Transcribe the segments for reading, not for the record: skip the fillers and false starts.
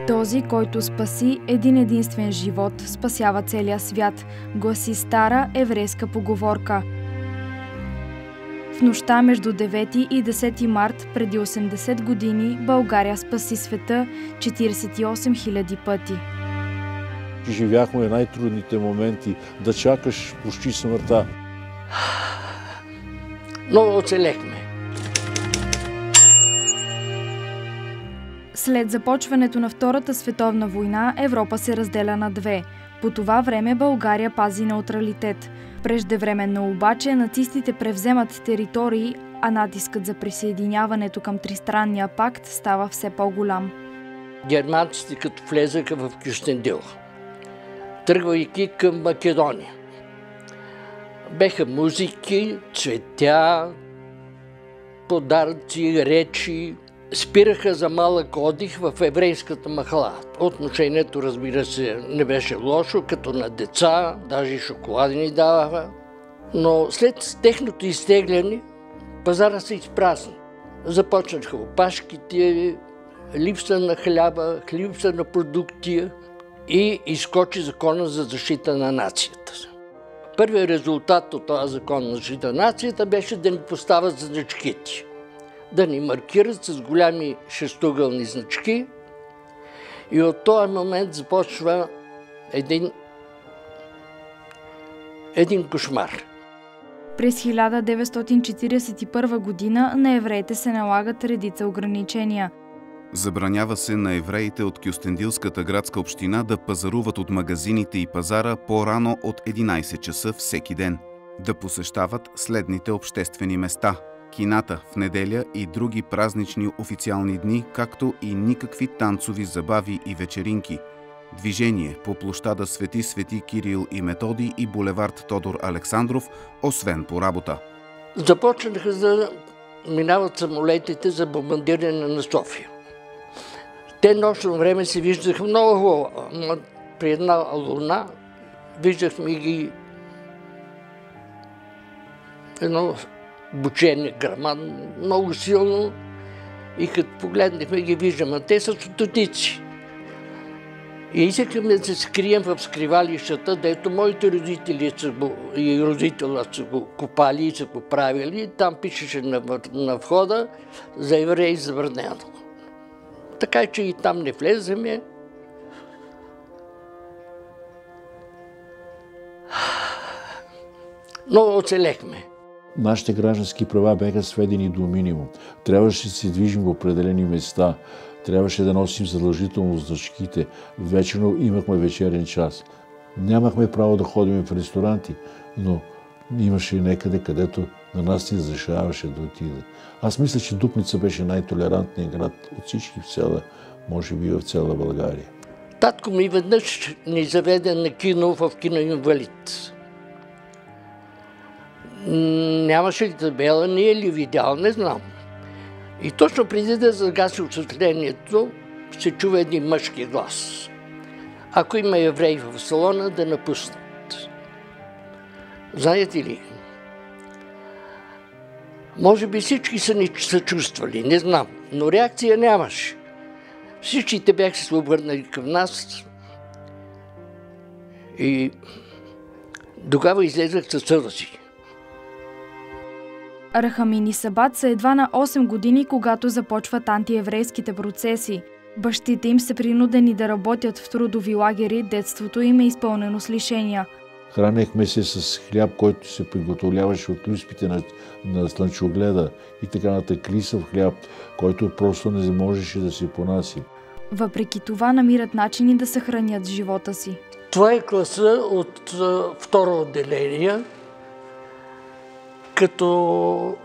Този, който спаси един единствен живот, спасява целия свят, гласи стара еврейска поговорка. В нощта между 9 и 10 март преди 80 години България спаси света 48 000 пъти. Живяхме най-трудните моменти, да чакаш почти смъртта. Но оцелехме. След започването на Втората световна война Европа се разделя на две. По това време България пази неутралитет. Преждевременно обаче нацистите превземат територии, а натискът за присъединяването към Тристранния пакт става все по-голям. Германците като влезаха в Кюстендил, тръгвайки към Македония. Беха музики, цветя, подаръци, речи. Спираха за малък отдих в еврейската махала. Отношението, разбира се, не беше лошо, като на деца, даже шоколади ни даваха. Но след техното изтегляне, пазара се изпразни. Започнаха опашките, липса на хляба, липса на продукти и изскочи закона за защита на нацията. Първият резултат от този закон на защита на нацията беше да ни поставят значките. Да ни маркират с голями шестоъгълни значки и от този момент започва един кошмар. През 1941 година на евреите се налагат редица ограничения. Забранява се на евреите от Кюстендилската градска община да пазаруват от магазините и пазара по-рано от 11 часа всеки ден, да посещават следните обществени места – кината в неделя и други празнични официални дни, както и никакви танцови забави и вечеринки, движение по площада Свети Кирил и Методий и булевард Тодор Александров, освен по работа. Започнаха да минават самолетите за бомбардиране на София. Те нощно време се виждаха много хубаво. При една луна виждахме ги едно бучение грама, много силно, и като погледнахме ги виждаме, те са стотици. И искахме да се скрием в скривалищата, дето моите родители и родителя са го копали и са го правили. Там пишеше на входа за евреи забранено. Така че и там не влеземе. Но оцелехме. Нашите граждански права бяха сведени до минимум. Трябваше да се движим в определени места. Трябваше да носим задължително значките. Вечерно имахме вечерен час. Нямахме право да ходим в ресторанти, но имаше някъде, където на нас ни разрешаваше да отиде. Аз мисля, че Дупница беше най-толерантният град от всички в цяла, може би в цяла България. Татко ми веднъж ни заведе на кино в киноинвалид. Нямаше ли табела, не е ли видял, не знам. И точно преди да загаси осветлението, се чува един мъжки глас. Ако има евреи в салона, да напуснат. Знаете ли, може би всички са ни съчувствали, не знам, но реакция нямаше. Всичките бяха се обърнали към нас и тогава излезах със сълзи. Рахамин и Сабат са едва на 8 години, когато започват антиеврейските процеси. Бащите им са принудени да работят в трудови лагери, детството им е изпълнено с лишения. Хранехме се с хляб, който се приготовляваше от люспите на слънчогледа и така нататък, рисъв хляб, който просто не можеше да се понаси. Въпреки това намират начини да съхранят живота си. Това е класа от второ отделение, като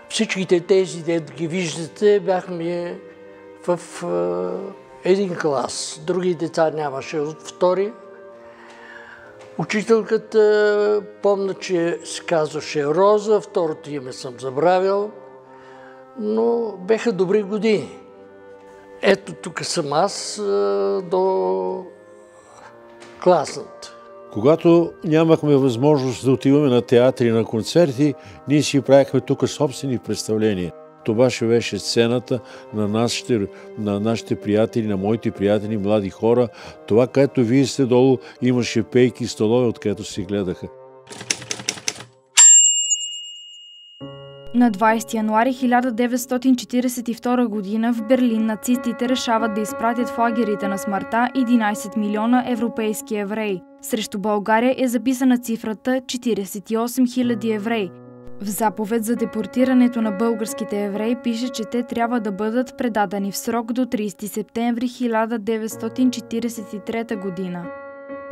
всичките тези, дето ги виждате, бяхме в един клас. Други деца нямаше от втори. Учителката, помня, че се казваше Роза, второто име съм забравил, но беха добри години. Ето тук съм аз до класната. Когато нямахме възможност да отиваме на театри, на концерти, ние си правихме тук собствени представления. Това ще беше сцената на нашите приятели, на моите приятели, млади хора. Това, където вие сте долу, имаше пейки и столове, откъдето се гледаха. На 20 януари 1942 година в Берлин нацистите решават да изпратят в лагерите на смъртта 11 милиона европейски евреи. Срещу България е записана цифрата 48 000 евреи. В заповед за депортирането на българските евреи пише, че те трябва да бъдат предадени в срок до 30 септември 1943 година.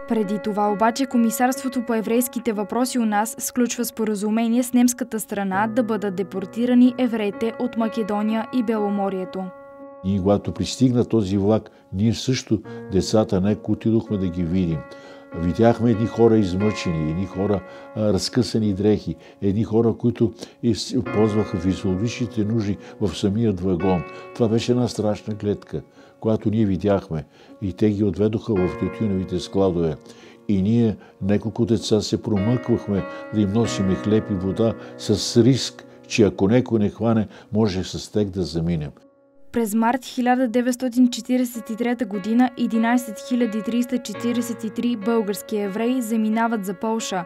Преди това обаче Комисарството по еврейските въпроси у нас сключва споразумение с немската страна да бъдат депортирани евреите от Македония и Беломорието. И когато пристигна този влак, ние също, децата, нека отидохме да ги видим. Видяхме едни хора измъчени, едни хора разкъсани дрехи, едни хора, които ползваха физиологичните нужди в самият вагон. Това беше една страшна гледка, която ние видяхме. И те ги отведоха в тютюневите складове. И ние, няколко деца, се промъквахме да им носиме хлеб и вода с риск, че ако някой не хване, може с тек да заминем. През март 1943 година 11 343 български евреи заминават за Полша.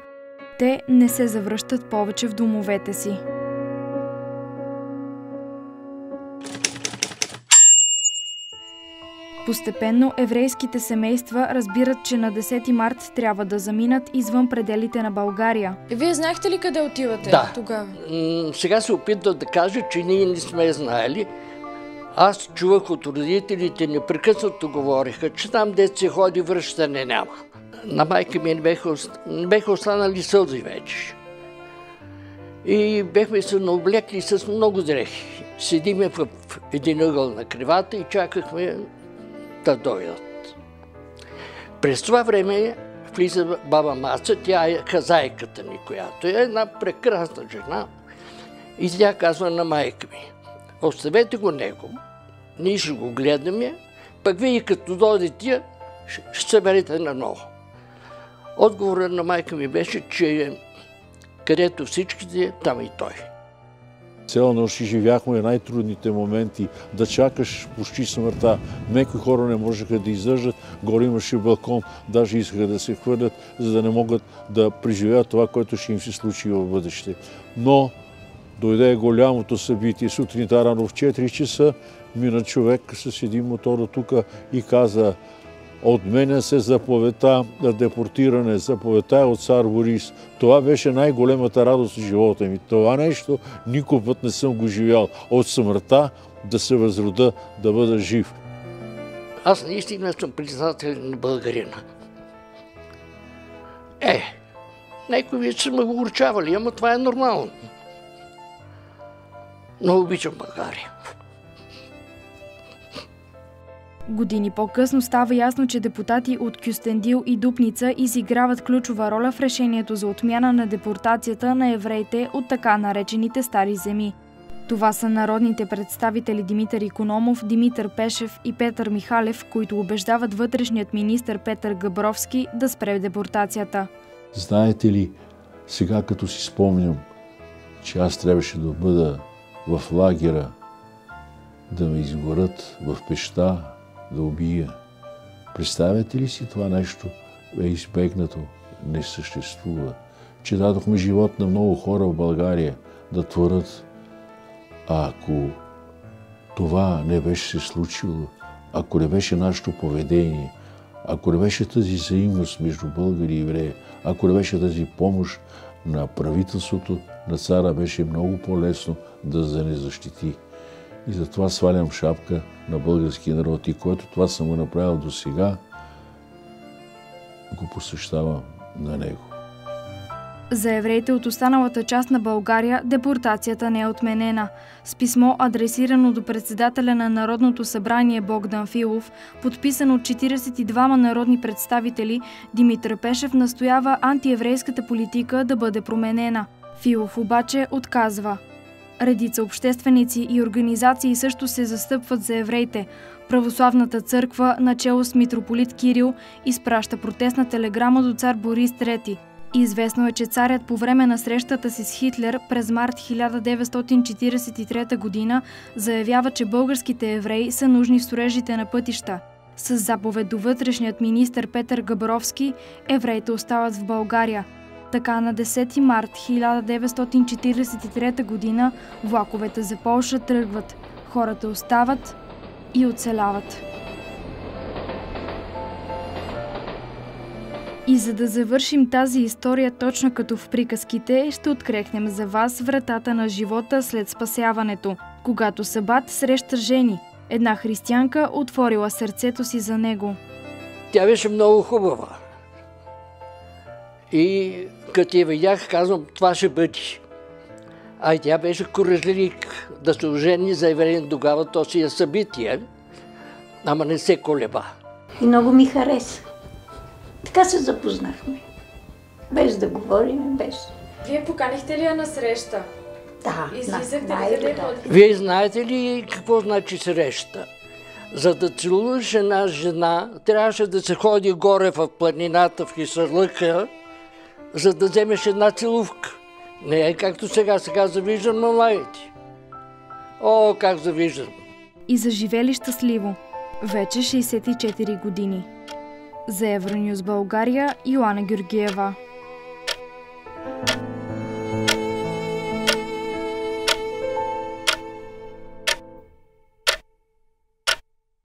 Те не се завръщат повече в домовете си. Постепенно еврейските семейства разбират, че на 10 март трябва да заминат извън пределите на България. Вие знаехте ли къде отивате тогава? Сега се опитвам да кажа, че ние не сме знаели. Аз чувах от родителите, непрекъснато говориха, че там дете се ходи, връщане няма. На майка ми не беха останали сълзи вече. И бехме се наоблекли с много дрехи. Седиме в един ъгъл на кривата и чакахме да дойдат. През това време влиза баба Маца, тя е хазайката ни, която е една прекрасна жена. И тя казва на майка ми: оставете го него, ние ще го гледаме, пък вие като дойдете, ще се берете на ново. Отговорът на майка ми беше, че където всичките, там и той. Цяла нощ живяхме най-трудните моменти, да чакаш почти смъртта. Някои хора не можеха да издържат, горе имаше балкон, даже искаха да се хвърлят, за да не могат да преживеят това, което ще им се случи в бъдеще. Но дойде голямото събитие. Сутринта рано в 4 часа мина човек с един мотор от тук и каза: отменя се заповедта на депортиране, заповедта е от цар Борис. Това беше най-големата радост в живота ми. Това нещо никой път не съм го живял. От смъртта да се възрода, да бъда жив. Аз наистина съм признателен на българина. Някой вече са ме го урчавали, ама това е нормално. Но обичам България. Години по-късно става ясно, че депутати от Кюстендил и Дупница изиграват ключова роля в решението за отмяна на депортацията на евреите от така наречените стари земи. Това са народните представители Димитър Икономов, Димитър Пешев и Петър Михалев, които убеждават вътрешният министър Петър Габровски да спре депортацията. Знаете ли, сега като си спомням, че аз трябваше да бъда в лагера, да ме изгорят в пеща, да убия. Представяте ли си, това нещо е избегнато, не съществува. Че дадохме живот на много хора в България да творят. А ако това не беше се случило, ако не беше нашето поведение, ако не беше тази взаимност между българи и евреи, ако не беше тази помощ на правителството, на цара, беше много по-лесно да не защити. И затова свалям шапка на българския народ и който това съм го направил до сега, го посвещавам на него. За евреите от останалата част на България депортацията не е отменена. С писмо, адресирано до председателя на Народното събрание Богдан Филов, подписано от 42 народни представители, Димитър Пешев настоява антиеврейската политика да бъде променена. Филов обаче отказва. Редица общественици и организации също се застъпват за евреите. Православната църква, начело с митрополит Кирил, изпраща протестна телеграма до цар Борис III. Известно е, че царят по време на срещата си с Хитлер през март 1943 година заявява, че българските евреи са нужни в строежите на пътища. С заповед до вътрешният министър Петър Габровски, евреите остават в България. Така на 10 март 1943 година влаковете за Полша тръгват, хората остават и оцеляват. И за да завършим тази история точно като в приказките, ще открехнем за вас вратата на живота след спасяването, когато Сабат среща Жени, една християнка, отворила сърцето си за него. Тя беше много хубава. И като я видях, казвам, това ще бъде. А и тя беше коражлик да се ожени за евреин, тогава то си е събитие, ама не се колеба. И много ми хареса. Така се запознахме. Без да говорим, без... Вие поканихте ли я на среща? Да, излизахте ли къде ходихте? Вие знаете ли какво значи среща? За да целуваш една жена, трябваше да се ходи горе в планината, в Хисарлъка, за да вземеш една целувка. Не е както сега завиждам на младите. О, как завиждам! И заживели щастливо. Вече 64 години. За Евронюс България, Йоана Георгиева.